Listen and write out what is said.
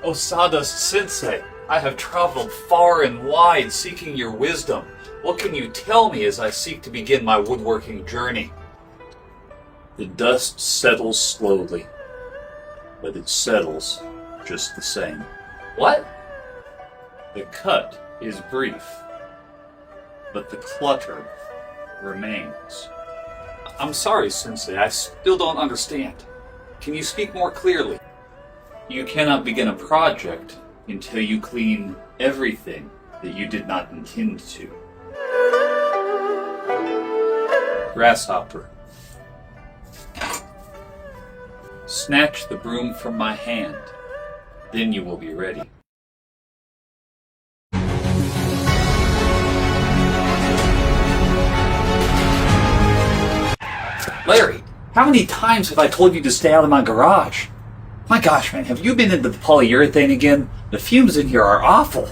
O Sawdust Sensei, I have traveled far and wide seeking your wisdom. What can you tell me as I seek to begin my woodworking journey? The dust settles slowly, but it settles just the same. What? The cut is brief, but the clutter remains. I'm sorry, Sensei, I still don't understand. Can you speak more clearly? You cannot begin a project until you clean everything that you did not intend to. Grasshopper. Snatch the broom from my hand, then you will be ready. Larry, how many times have I told you to stay out of my garage? My gosh, man, have you been into the polyurethane again? The fumes in here are awful.